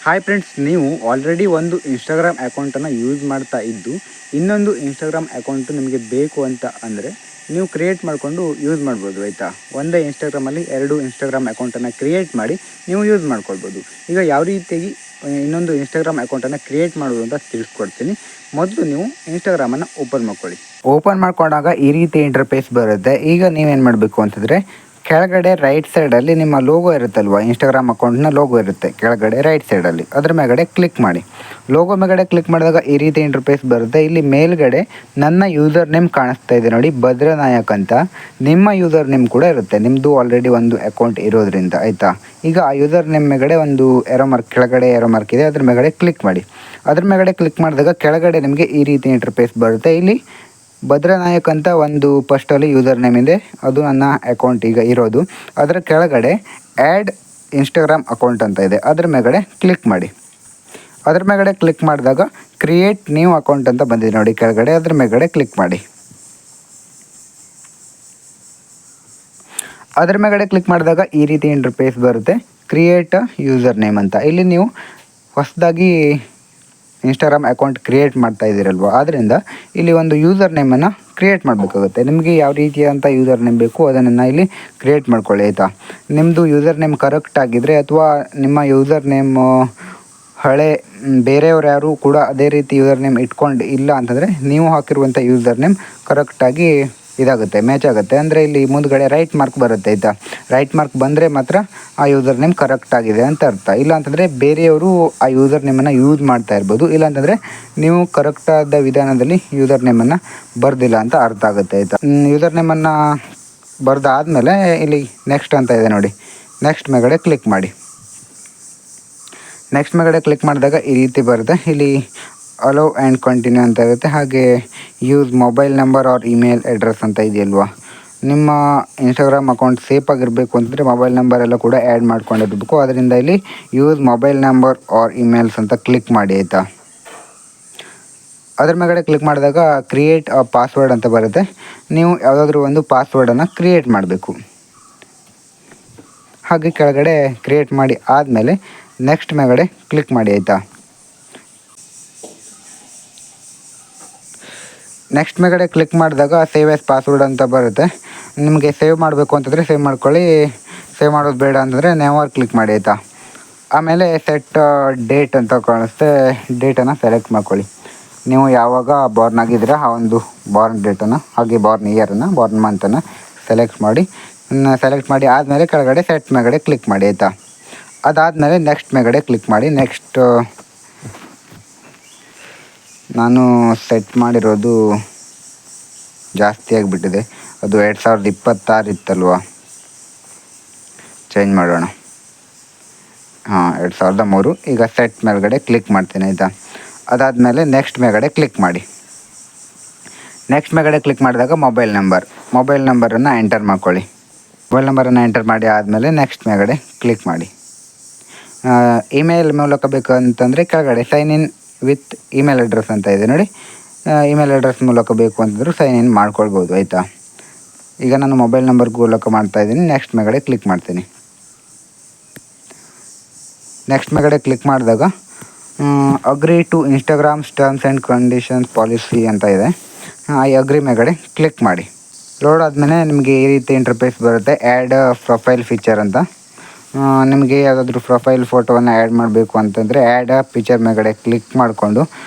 Hi friends, ನೀವು already ಒಂದು Instagram ಅಕೌಂಟನ್ನು ಯೂಸ್ ಮಾಡ್ತಾ ಇದ್ದು ಇನ್ನೊಂದು ಇನ್ಸ್ಟಾಗ್ರಾಮ್ ಅಕೌಂಟು ನಿಮಗೆ ಬೇಕು ಅಂತ ಅಂದರೆ ನೀವು ಕ್ರಿಯೇಟ್ ಮಾಡಿಕೊಂಡು ಯೂಸ್ ಮಾಡ್ಬೋದು ಆಯಿತಾ. ಒಂದೇ ಇನ್ಸ್ಟಾಗ್ರಾಮಲ್ಲಿ 2 ಇನ್ಸ್ಟಾಗ್ರಾಮ್ ಅಕೌಂಟನ್ನು ಕ್ರಿಯೇಟ್ ಮಾಡಿ ನೀವು ಯೂಸ್ ಮಾಡ್ಕೊಳ್ಬೋದು. ಈಗ ಯಾವ ರೀತಿಯಾಗಿ ಇನ್ನೊಂದು ಇನ್ಸ್ಟಾಗ್ರಾಮ್ ಅಕೌಂಟನ್ನು ಕ್ರಿಯೇಟ್ ಮಾಡೋದು ಅಂತ ತಿಳಿಸ್ಕೊಡ್ತೀನಿ. ಮೊದಲು ನೀವು ಇನ್ಸ್ಟಾಗ್ರಾಮನ್ನು ಓಪನ್ ಮಾಡ್ಕೊಳ್ಳಿ. ಓಪನ್ ಮಾಡ್ಕೊಂಡಾಗ ಈ ರೀತಿ ಇಂಟರ್ಫೇಸ್ ಬರುತ್ತೆ. ಈಗ ನೀವೇನು ಮಾಡಬೇಕು ಅಂತಂದರೆ ಕೆಳಗಡೆ ರೈಟ್ ಸೈಡಲ್ಲಿ ನಿಮ್ಮ ಲೋಗೋ ಇರುತ್ತಲ್ವ, ಇನ್ಸ್ಟಾಗ್ರಾಮ್ ಅಕೌಂಟ್ನ ಲೋಗೋ ಇರುತ್ತೆ ಕೆಳಗಡೆ ರೈಟ್ ಸೈಡಲ್ಲಿ, ಅದ್ರ ಮೇಲ್ಗಡೆ ಕ್ಲಿಕ್ ಮಾಡಿ. ಲೋಗೋ ಮೇಲ್ಗಡೆ ಕ್ಲಿಕ್ ಮಾಡಿದಾಗ ಈ ರೀತಿ ಇಂಟರ್ಫೇಸ್ ಬರುತ್ತೆ. ಇಲ್ಲಿ ಮೇಲ್ಗಡೆ ನನ್ನ ಯೂಸರ್ ನೇಮ್ ಕಾಣಿಸ್ತಾ ಇದೆ ನೋಡಿ, ಭದ್ರನಾಯಕ್ ಅಂತ. ನಿಮ್ಮ ಯೂಸರ್ ನೇಮ್ ಕೂಡ ಇರುತ್ತೆ, ನಿಮ್ಮದು ಆಲ್ರೆಡಿ ಒಂದು ಅಕೌಂಟ್ ಇರೋದ್ರಿಂದ ಆಯಿತಾ. ಈಗ ಆ ಯೂಸರ್ ನೇಮ್ ಮೇಲ್ಗಡೆ ಒಂದು ಎರೋ ಮಾರ್ಕ್, ಕೆಳಗಡೆ ಎರೋ ಮಾರ್ಕ್ ಇದೆ, ಅದ್ರ ಮೇಲ್ಗಡೆ ಕ್ಲಿಕ್ ಮಾಡಿ. ಅದ್ರ ಮೇಲ್ಗಡೆ ಕ್ಲಿಕ್ ಮಾಡಿದಾಗ ಕೆಳಗಡೆ ನಿಮಗೆ ಈ ರೀತಿ ಇಂಟರ್ಫೇಸ್ ಬರುತ್ತೆ. ಇಲ್ಲಿ ಭದ್ರನಾಯಕ್ ಅಂತ ಒಂದು ಫಸ್ಟಲ್ಲಿ ಯೂಸರ್ ನೇಮ್ ಇದೆ, ಅದು ನನ್ನ ಅಕೌಂಟ್ ಈಗ ಇರೋದು. ಅದರ ಕೆಳಗಡೆ ಆ್ಯಡ್ ಇನ್ಸ್ಟಾಗ್ರಾಮ್ ಅಕೌಂಟ್ ಅಂತ ಇದೆ, ಅದ್ರ ಮೇಲ್ಗಡೆ ಕ್ಲಿಕ್ ಮಾಡಿ. ಅದ್ರ ಮೇಲ್ಗಡೆ ಕ್ಲಿಕ್ ಮಾಡಿದಾಗ ಕ್ರಿಯೇಟ್ ನ್ಯೂ ಅಕೌಂಟ್ ಅಂತ ಬಂದಿದೆ ನೋಡಿ ಕೆಳಗಡೆ, ಅದ್ರ ಮೇಲ್ಗಡೆ ಕ್ಲಿಕ್ ಮಾಡಿ. ಅದ್ರ ಮೇಲ್ಗಡೆ ಕ್ಲಿಕ್ ಮಾಡಿದಾಗ ಈ ರೀತಿ ಇಂಟರ್ಫೇಸ್ ಬರುತ್ತೆ, ಕ್ರಿಯೇಟ್ ಯೂಸರ್ ನೇಮ್ ಅಂತ. ಇಲ್ಲಿ ನೀವು ಹೊಸದಾಗಿ ಇನ್ಸ್ಟಾಗ್ರಾಮ್ ಅಕೌಂಟ್ ಕ್ರಿಯೇಟ್ ಮಾಡ್ತಾ ಇದ್ದೀರಲ್ವ, ಆದ್ದರಿಂದ ಇಲ್ಲಿ ಒಂದು ಯೂಸರ್ ನೇಮನ್ನು ಕ್ರಿಯೇಟ್ ಮಾಡಬೇಕಾಗುತ್ತೆ. ನಿಮಗೆ ಯಾವ ರೀತಿಯಾದಂಥ ಯೂಸರ್ ನೇಮ್ ಬೇಕು ಅದನ್ನು ಇಲ್ಲಿ ಕ್ರಿಯೇಟ್ ಮಾಡ್ಕೊಳ್ಳಿ ಆಯಿತಾ. ನಿಮ್ಮದು ಯೂಸರ್ ನೇಮ್ ಕರೆಕ್ಟ್ ಆಗಿದ್ದರೆ, ಅಥವಾ ನಿಮ್ಮ ಯೂಸರ್ ನೇಮ್ ಹಳೆ ಬೇರೆಯವ್ರು ಯಾರು ಕೂಡ ಅದೇ ರೀತಿ ಯೂಸರ್ ನೇಮ್ ಇಟ್ಕೊಂಡು ಇಲ್ಲ ಅಂತಂದರೆ, ನೀವು ಹಾಕಿರುವಂಥ ಯೂಸರ್ ನೇಮ್ ಕರೆಕ್ಟಾಗಿ ಇದಾಗುತ್ತೆ, ಮ್ಯಾಚ್ ಆಗುತ್ತೆ. ಅಂದರೆ ಇಲ್ಲಿ ಮುಂದ್ಗಡೆ ರೈಟ್ ಮಾರ್ಕ್ ಬರುತ್ತೆ ಆಯಿತಾ. ರೈಟ್ ಮಾರ್ಕ್ ಬಂದರೆ ಮಾತ್ರ ಆ ಯೂಸರ್ ನೇಮ್ ಕರೆಕ್ಟ್ ಆಗಿದೆ ಅಂತ ಅರ್ಥ. ಇಲ್ಲ ಅಂತಂದರೆ ಬೇರೆಯವರು ಆ ಯೂಸರ್ ನೇಮನ್ನು ಯೂಸ್ ಮಾಡ್ತಾ ಇರ್ಬೋದು, ಇಲ್ಲಾಂತಂದರೆ ನೀವು ಕರೆಕ್ಟಾದ ವಿಧಾನದಲ್ಲಿ ಯೂಸರ್ ನೇಮನ್ನು ಬರೆದಿಲ್ಲ ಅಂತ ಅರ್ಥ ಆಗುತ್ತೆ ಆಯಿತಾ. ಯೂಸರ್ ನೇಮನ್ನು ಬರೆದಾದ್ಮೇಲೆ ಇಲ್ಲಿ ನೆಕ್ಸ್ಟ್ ಅಂತ ಇದೆ ನೋಡಿ, ನೆಕ್ಸ್ಟ್ ಮೇಲ್ಗಡೆ ಕ್ಲಿಕ್ ಮಾಡಿ. ನೆಕ್ಸ್ಟ್ ಮೇಲ್ಗಡೆ ಕ್ಲಿಕ್ ಮಾಡಿದಾಗ ಈ ರೀತಿ ಬರುತ್ತೆ. ಇಲ್ಲಿ ಅಲೋ ಆ್ಯಂಡ್ ಕಂಟಿನ್ಯೂ ಅಂತ ಇರುತ್ತೆ. ಹಾಗೆ use mobile number R email address ಅಂತ ಇದೆಯಲ್ವಾ, ನಿಮ್ಮ ಇನ್ಸ್ಟಾಗ್ರಾಮ್ ಅಕೌಂಟ್ ಸೇಫ್ ಆಗಿರಬೇಕು ಅಂತಂದರೆ ಮೊಬೈಲ್ ನಂಬರ್ ಎಲ್ಲ ಕೂಡ ಆ್ಯಡ್ ಮಾಡ್ಕೊಂಡಿರಬೇಕು. ಅದರಿಂದ ಇಲ್ಲಿ use mobile number or emails ಅಂತ ಕ್ಲಿಕ್ ಮಾಡಿ ಆಯಿತಾ. ಅದ್ರ ಮೇಲ್ಗಡೆ ಕ್ಲಿಕ್ ಮಾಡಿದಾಗ ಕ್ರಿಯೇಟ್ ಅ ಪಾಸ್ವರ್ಡ್ ಅಂತ ಬರುತ್ತೆ. ನೀವು ಯಾವುದಾದ್ರೂ ಒಂದು ಪಾಸ್ವರ್ಡನ್ನು ಕ್ರಿಯೇಟ್ ಮಾಡಬೇಕು. ಹಾಗೆ ಕೆಳಗಡೆ ಕ್ರಿಯೇಟ್ ಮಾಡಿ ಆದಮೇಲೆ ನೆಕ್ಸ್ಟ್ ಮೇಲ್ಗಡೆ ಕ್ಲಿಕ್ ಮಾಡಿ ಆಯಿತಾ. ನೆಕ್ಸ್ಟ್ ಮೇಲ್ಗಡೆ ಕ್ಲಿಕ್ ಮಾಡಿದಾಗ ಸೇವ್ ಆ್ಯಸ್ ಪಾಸ್ವರ್ಡ್ ಅಂತ ಬರುತ್ತೆ. ನಿಮಗೆ ಸೇವ್ ಮಾಡಬೇಕು ಅಂತಂದರೆ ಸೇವ್ ಮಾಡ್ಕೊಳ್ಳಿ, ಸೇವ್ ಮಾಡೋದು ಬೇಡ ಅಂತಂದರೆ ನೆವರ್ ಕ್ಲಿಕ್ ಮಾಡಿ ಆಯಿತಾ. ಆಮೇಲೆ ಸೆಟ್ ಡೇಟ್ ಅಂತ ಕಾಣಿಸುತ್ತೆ, ಡೇಟನ್ನು ಸೆಲೆಕ್ಟ್ ಮಾಡ್ಕೊಳ್ಳಿ. ನೀವು ಯಾವಾಗ ಬಾರ್ನ್ ಆಗಿದ್ದೀರಾ ಆ ಒಂದು ಬಾರ್ನ್ ಡೇಟನ್ನು, ಹಾಗೆ ಬಾರ್ನ್ ಇಯರನ್ನು, ಬಾರ್ನ್ ಮಂತನ್ನು ಸೆಲೆಕ್ಟ್ ಮಾಡಿ ಆದಮೇಲೆ ಕೆಳಗಡೆ ಸೆಟ್ ಮೇಲ್ಗಡೆ ಕ್ಲಿಕ್ ಮಾಡಿ ಆಯಿತಾ. ಅದಾದಮೇಲೆ ನೆಕ್ಸ್ಟ್ ಮೇಲ್ಗಡೆ ಕ್ಲಿಕ್ ಮಾಡಿ. ನೆಕ್ಸ್ಟ್ ನಾನು ಸೆಟ್ ಮಾಡಿರೋದು ಜಾಸ್ತಿ ಆಗಿಬಿಟ್ಟಿದೆ, ಅದು 2026 ಇತ್ತಲ್ವ, ಚೇಂಜ್ ಮಾಡೋಣ. 2003. ಈಗ ಸೆಟ್ ಮೇಲ್ಗಡೆ ಕ್ಲಿಕ್ ಮಾಡ್ತೀನಿ ಆಯಿತಾ. ಅದಾದಮೇಲೆ ನೆಕ್ಸ್ಟ್ ಮೇಲ್ಗಡೆ ಕ್ಲಿಕ್ ಮಾಡಿ. ನೆಕ್ಸ್ಟ್ ಮೇಲ್ಗಡೆ ಕ್ಲಿಕ್ ಮಾಡಿದಾಗ ಮೊಬೈಲ್ ನಂಬರನ್ನು ಎಂಟರ್ ಮಾಡ್ಕೊಳ್ಳಿ. ಮೊಬೈಲ್ ನಂಬರನ್ನು ಎಂಟರ್ ಮಾಡಿ ಆದಮೇಲೆ ನೆಕ್ಸ್ಟ್ ಮೇಲ್ಗಡೆ ಕ್ಲಿಕ್ ಮಾಡಿ. ಇಮೇಲ್ ಮೂಲಕ ಬೇಕಂತಂದರೆ ಕೆಳಗಡೆ sign in with email address ಅಂತ ಇದೆ ನೋಡಿ, ಇಮೇಲ್ ಅಡ್ರೆಸ್ ಮೂಲಕ ಬೇಕು ಅಂತಂದರೂ ಸೈನ್ ಇನ್ ಮಾಡ್ಕೊಳ್ಬೋದು ಆಯಿತಾ. ಈಗ ನಾನು ಮೊಬೈಲ್ ನಂಬರ್ ಮೂಲಕ ಮಾಡ್ತಾಯಿದ್ದೀನಿ. ನೆಕ್ಸ್ಟ್ ಮೇಲ್ಗಡೆ ಕ್ಲಿಕ್ ಮಾಡ್ತೀನಿ. ನೆಕ್ಸ್ಟ್ ಮೇಲ್ಗಡೆ ಕ್ಲಿಕ್ ಮಾಡಿದಾಗ agree to Instagram's terms and conditions policy ಅಂತ ಇದೆ, ಈ ಅಗ್ರಿ ಮೇಲ್ಗಡೆ ಕ್ಲಿಕ್ ಮಾಡಿ. ಲೋಡ್ ಆದಮೇಲೆ ನಿಮಗೆ ಈ ರೀತಿ ಇಂಟರ್ಫೇಸ್ ಬರುತ್ತೆ, ಆ್ಯಡ್ ಪ್ರೊಫೈಲ್ ಫೀಚರ್ ಅಂತ. ನಿಮಗೆ ಯಾವುದಾದ್ರೂ ಪ್ರೊಫೈಲ್ ಫೋಟೋವನ್ನು ಆ್ಯಡ್ ಮಾಡಬೇಕು ಅಂತಂದರೆ ಆ್ಯಡ್ ಅ ಪಿಕ್ಚರ್ ಮೇಲ್ಗಡೆ ಕ್ಲಿಕ್ ಮಾಡಿಕೊಂಡು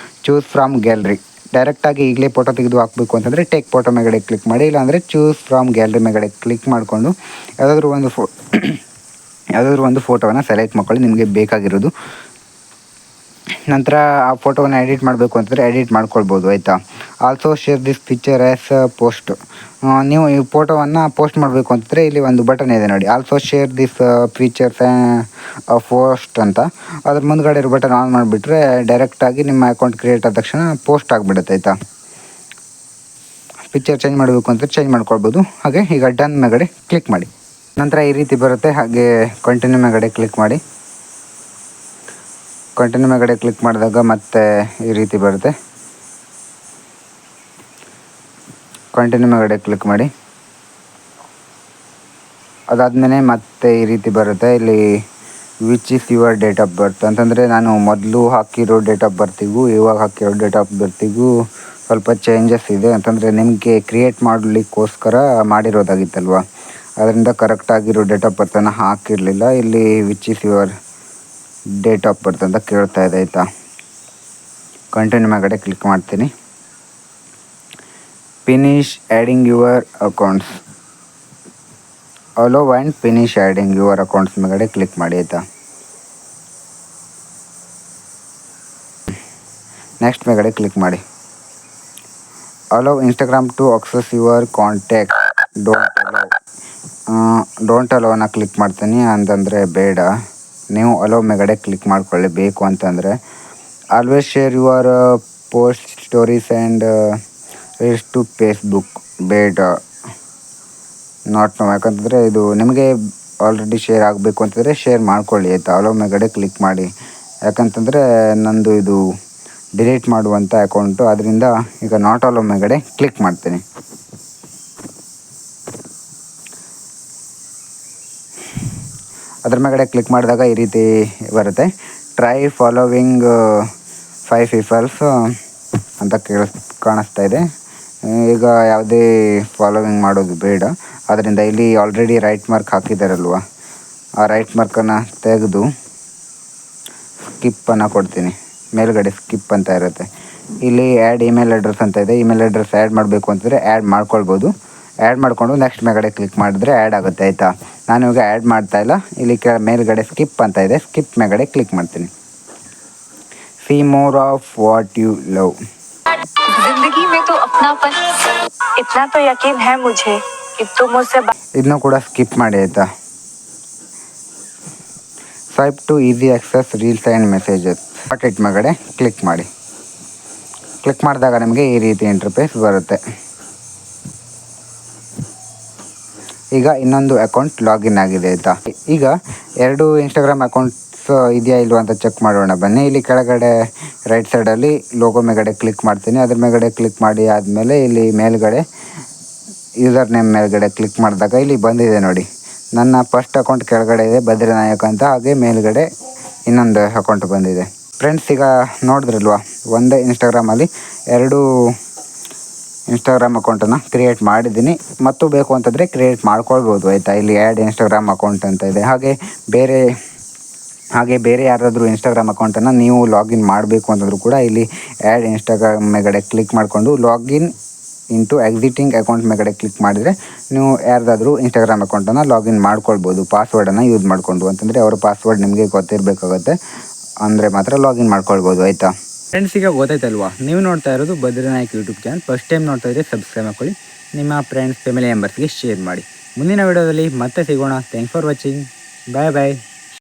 ಚೂಸ್ ಫ್ರಮ್ ಗ್ಯಾಲರಿ, ಡೈರೆಕ್ಟಾಗಿ ಈಗಲೇ ಫೋಟೋ ತೆಗೆದು ಹಾಕಬೇಕು ಅಂತಂದರೆ ಟೇಕ್ ಫೋಟೋ ಮೇಲ್ಗಡೆ ಕ್ಲಿಕ್ ಮಾಡಿ. ಇಲ್ಲಾಂದರೆ ಚೂಸ್ ಫ್ರಮ್ ಗ್ಯಾಲರಿ ಮೇಲ್ಗಡೆ ಕ್ಲಿಕ್ ಮಾಡಿಕೊಂಡು ಯಾವುದಾದ್ರೂ ಒಂದು ಫೋಟೋವನ್ನು ಸೆಲೆಕ್ಟ್ ಮಾಡ್ಕೊಳ್ಳಿ ನಿಮಗೆ ಬೇಕಾಗಿರೋದು. ನಂತರ ಆ ಫೋಟೋವನ್ನು ಎಡಿಟ್ ಮಾಡಬೇಕು ಅಂತಂದರೆ ಎಡಿಟ್ ಮಾಡ್ಕೊಳ್ಬೋದು ಆಯಿತಾ. Also share this picture as post, ನೀವು ಈ ಫೋಟೋವನ್ನು ಪೋಸ್ಟ್ ಮಾಡಬೇಕು ಅಂತಂದರೆ ಇಲ್ಲಿ ಒಂದು ಬಟನ್ ಇದೆ ನೋಡಿ, also share this pictures post ಅಂತ. ಅದ್ರ ಮುಂದ್ಗಡೆ ಇರೋ ಬಟನ್ ಆನ್ ಮಾಡಿಬಿಟ್ರೆ ಡೈರೆಕ್ಟಾಗಿ ನಿಮ್ಮ ಅಕೌಂಟ್ ಕ್ರಿಯೇಟ್ ಆದ ತಕ್ಷಣ ಪೋಸ್ಟ್ ಆಗಿಬಿಡುತ್ತೆ ಆಯಿತಾ. ಪಿಕ್ಚರ್ ಚೇಂಜ್ ಮಾಡಬೇಕು ಅಂತ ಚೇಂಜ್ ಮಾಡ್ಕೊಳ್ಬೋದು. ಹಾಗೆ ಈಗ ಡನ್ ಮೇಲ್ಗಡೆ ಕ್ಲಿಕ್ ಮಾಡಿ. ನಂತರ ಈ ರೀತಿ ಬರುತ್ತೆ. ಹಾಗೆ ಕಂಟಿನ್ಯೂ ಮೇಲ್ಗಡೆ ಕ್ಲಿಕ್ ಮಾಡಿ. ಕಂಟಿನ್ಯೂ ಮೇಲ್ಗಡೆ ಕ್ಲಿಕ್ ಮಾಡಿದಾಗ ಮತ್ತೆ ಈ ರೀತಿ ಬರುತ್ತೆ. ಕಂಟಿನ್ಯೂ ಮೇಲ್ಗಡೆ ಕ್ಲಿಕ್ ಮಾಡಿ. ಅದಾದಮೇಲೆ ಮತ್ತೆ ಈ ರೀತಿ ಬರುತ್ತೆ. ಇಲ್ಲಿ which is your date of ಬರ್ತ್ ಅಂತಂದರೆ ನಾನು ಮೊದಲು ಹಾಕಿರೋ ಡೇಟ್ ಆಫ್ ಬರ್ತಿಗೂ ಇವಾಗ ಹಾಕಿರೋ ಡೇಟ್ ಆಫ್ ಬರ್ತಿಗೂ ಸ್ವಲ್ಪ ಚೇಂಜಸ್ ಇದೆ. ಅಂತಂದರೆ ನಿಮಗೆ ಕ್ರಿಯೇಟ್ ಮಾಡಲಿಕ್ಕೋಸ್ಕರ ಮಾಡಿರೋದಾಗಿತ್ತಲ್ವ, ಅದರಿಂದ ಕರೆಕ್ಟಾಗಿರೋ ಡೇಟ್ ಆಫ್ ಬರ್ತನ್ನು ಹಾಕಿರಲಿಲ್ಲ. ಇಲ್ಲಿ which is your date of birth ಅಂತ ಕೇಳ್ತಾ ಇದೆ ಆಯಿತಾ. ಕಂಟಿನ್ಯೂ ಮೇಗಡೆ ಕ್ಲಿಕ್ ಮಾಡ್ತೀನಿ. Finish adding your accounts, allow and finish adding your accounts ಮೇಗಡೆ ಕ್ಲಿಕ್ ಮಾಡಿ ಆಯಿತಾ. ನೆಕ್ಸ್ಟ್ ಮೇಗಡೆ ಕ್ಲಿಕ್ ಮಾಡಿ. Allow Instagram to access your contact, don't ಅಲೋನ ಕ್ಲಿಕ್ ಮಾಡ್ತೀನಿ. ಅಂತಂದರೆ ಬೇಡ, ನೀವು ಅಲೋ ಮೇಗಡೆ ಕ್ಲಿಕ್ ಮಾಡ್ಕೊಳ್ಳಿ ಬೇಕು ಅಂತಂದರೆ. Always share your post stories and reels to Facebook, ಬೇಡ, ನಾಟ್ ನೋ. ಯಾಕಂತಂದರೆ ಇದು ನಿಮಗೆ ಆಲ್ರೆಡಿ ಶೇರ್ ಆಗಬೇಕು ಅಂತಂದರೆ ಶೇರ್ ಮಾಡ್ಕೊಳ್ಳಿ ಆಯಿತಾ. ಅಲೋ ಮೇಗಡೆ ಕ್ಲಿಕ್ ಮಾಡಿ. ಯಾಕಂತಂದರೆ ನಂದು ಇದು ಡಿಲೀಟ್ ಮಾಡುವಂಥ ಅಕೌಂಟು, ಅದರಿಂದ ಈಗ ನಾಟ್ ಅಲೋ ಮೇಗಡೆ ಕ್ಲಿಕ್ ಮಾಡ್ತೀನಿ. ಅದ್ರ ಮೇಗಡೆ ಕ್ಲಿಕ್ ಮಾಡಿದಾಗ ಈ ರೀತಿ ಬರುತ್ತೆ. ಟ್ರೈ ಫಾಲೋವಿಂಗ್ 5 ಪೀಪಲ್ಸ್ ಅಂತ ಕಾಣಿಸ್ತಾ ಇದೆ. ಈಗ ಯಾವುದೇ ಫಾಲೋವಿಂಗ್ ಮಾಡೋದು ಬೇಡ. ಅದರಿಂದ ಇಲ್ಲಿ ಆಲ್ರೆಡಿ ರೈಟ್ ಮಾರ್ಕ್ ಹಾಕಿದ್ದಾರಲ್ವ, ಆ ರೈಟ್ ಮಾರ್ಕನ್ನು ತೆಗೆದು ಸ್ಕಿಪ್ಪನ್ನು ಕೊಡ್ತೀನಿ. ಮೇಲ್ಗಡೆ ಸ್ಕಿಪ್ ಅಂತ ಇರುತ್ತೆ. ಇಲ್ಲಿ ಆ್ಯಡ್ ಇಮೇಲ್ ಅಡ್ರೆಸ್ ಅಂತ ಇದೆ. ಇಮೇಲ್ ಅಡ್ರೆಸ್ ಆ್ಯಡ್ ಮಾಡಬೇಕು ಅಂತಂದರೆ ಆ್ಯಡ್ ಮಾಡ್ಕೊಳ್ಬೋದು. ಆ್ಯಡ್ ಮಾಡಿಕೊಂಡು ನೆಕ್ಸ್ಟ್ ಮೇಗಡೆ ಕ್ಲಿಕ್ ಮಾಡಿದ್ರೆ ಆ್ಯಡ್ ಆಗುತ್ತೆ ಆಯಿತಾ. ನಾನು ಇವಾಗ ಆ್ಯಡ್ ಮಾಡ್ತಾಯಿಲ್ಲ. ಇಲ್ಲಿ ಮೇಲ್ಗಡೆ ಸ್ಕಿಪ್ ಅಂತ ಇದೆ, ಸ್ಕಿಪ್ ಮೇಗಡೆ ಕ್ಲಿಕ್ ಮಾಡ್ತೀನಿ. See more of what you love, जिंदगी में तो अपनापन इतना तो यकीन है मुझे कि तुम मुझसे ಇದನ್ನು ಕೂಡ ಸ್ಕಿಪ್ ಮಾಡಿ ಆಯಿತಾ. Swipe to easy access reels and messages, it ಮೇಗಡೆ ಕ್ಲಿಕ್ ಮಾಡಿ. ಕ್ಲಿಕ್ ಮಾಡಿದಾಗ ನಿಮಗೆ ಈ ರೀತಿ ಇಂಟರ್ಫೇಸ್ ಬರುತ್ತೆ. ಈಗ ಇನ್ನೊಂದು ಅಕೌಂಟ್ ಲಾಗಿನ್ ಆಗಿದೆ ಆಯಿತಾ. ಈಗ 2 ಇನ್ಸ್ಟಾಗ್ರಾಮ್ ಅಕೌಂಟ್ಸ್ ಇದೆಯಾ ಇಲ್ವಾ ಅಂತ ಚೆಕ್ ಮಾಡೋಣ ಬನ್ನಿ. ಇಲ್ಲಿ ಕೆಳಗಡೆ ರೈಟ್ ಸೈಡಲ್ಲಿ ಲೋಗೋ ಮೇಗಡೆ ಕ್ಲಿಕ್ ಮಾಡ್ತೀನಿ. ಅದ್ರ ಮೇಗಡೆ ಕ್ಲಿಕ್ ಮಾಡಿ ಆದಮೇಲೆ ಇಲ್ಲಿ ಮೇಲ್ಗಡೆ ಯೂಸರ್ ನೇಮ್ ಮೇಲ್ಗಡೆ ಕ್ಲಿಕ್ ಮಾಡಿದಾಗ ಇಲ್ಲಿ ಬಂದಿದೆ ನೋಡಿ, ನನ್ನ ಫಸ್ಟ್ ಅಕೌಂಟ್ ಕೆಳಗಡೆ ಇದೆ ಬದ್ರಿನಾಯಕ್ ಅಂತ, ಹಾಗೆ ಮೇಲ್ಗಡೆ ಇನ್ನೊಂದು ಅಕೌಂಟ್ ಬಂದಿದೆ. ಫ್ರೆಂಡ್ಸ್, ಈಗ ನೋಡಿದ್ರಲ್ವ, ಒಂದೇ ಇನ್ಸ್ಟಾಗ್ರಾಮಲ್ಲಿ 2 ಇನ್ಸ್ಟಾಗ್ರಾಮ್ ಅಕೌಂಟನ್ನು ಕ್ರಿಯೇಟ್ ಮಾಡಿದ್ದೀನಿ. ಮತ್ತು ಬೇಕು ಅಂತಂದರೆ ಕ್ರಿಯೇಟ್ ಮಾಡ್ಕೊಳ್ಬೋದು ಆಯಿತಾ. ಇಲ್ಲಿ ಆ್ಯಡ್ ಇನ್ಸ್ಟಾಗ್ರಾಮ್ ಅಕೌಂಟ್ ಅಂತ ಇದೆ. ಹಾಗೆ ಬೇರೆ ಯಾರಾದರೂ ಇನ್ಸ್ಟಾಗ್ರಾಮ್ ಅಕೌಂಟನ್ನು ನೀವು ಲಾಗಿನ್ ಮಾಡಬೇಕು ಅಂತಂದರೂ ಕೂಡ ಇಲ್ಲಿ ಆ್ಯಡ್ ಇನ್ಸ್ಟಾಗ್ರಾಮ್ ಮೇಗಡೆ ಕ್ಲಿಕ್ ಮಾಡಿಕೊಂಡು ಲಾಗಿನ್ ಇಂಟು ಎಕ್ಸಿಟಿಂಗ್ ಅಕೌಂಟ್ ಮೇಗಡೆ ಕ್ಲಿಕ್ ಮಾಡಿದರೆ ನೀವು ಯಾರ್ದಾದ್ರೂ ಇನ್ಸ್ಟಾಗ್ರಾಮ್ ಅಕೌಂಟನ್ನು ಲಾಗಿನ್ ಮಾಡ್ಕೊಳ್ಬೋದು ಪಾಸ್ವರ್ಡನ್ನು ಯೂಸ್ ಮಾಡಿಕೊಂಡು. ಅಂತಂದರೆ ಅವರ ಪಾಸ್ವರ್ಡ್ ನಿಮಗೆ ಗೊತ್ತಿರಬೇಕಾಗುತ್ತೆ, ಅಂದರೆ ಮಾತ್ರ ಲಾಗಿನ್ ಮಾಡ್ಕೊಳ್ಬೋದು ಆಯಿತಾ. ಫ್ರೆಂಡ್ಸ್, ಈಗ ಗೊತ್ತಾಯ್ತಲ್ವಾ, ನೀವು ನೋಡ್ತಾ ಇರೋದು ಬದ್ರಿನಾಯಕ್ ಯೂಟ್ಯೂಬ್ ಚಾನಲ್. ಫಸ್ಟ್ ಟೈಮ್ ನೋಡ್ತಾ ಇದ್ದರೆ ಸಬ್ಸ್ಕ್ರೈಬ್ ಮಾಡ್ಕೊಳ್ಳಿ, ನಿಮ್ಮ ಫ್ರೆಂಡ್ಸ್ ಫ್ಯಾಮಿಲಿ ಮೆಂಬರ್ಸ್ಗೆ ಶೇರ್ ಮಾಡಿ. ಮುಂದಿನ ವಿಡಿಯೋದಲ್ಲಿ ಮತ್ತೆ ಸಿಗೋಣ. Thanks for watching. Bye bye.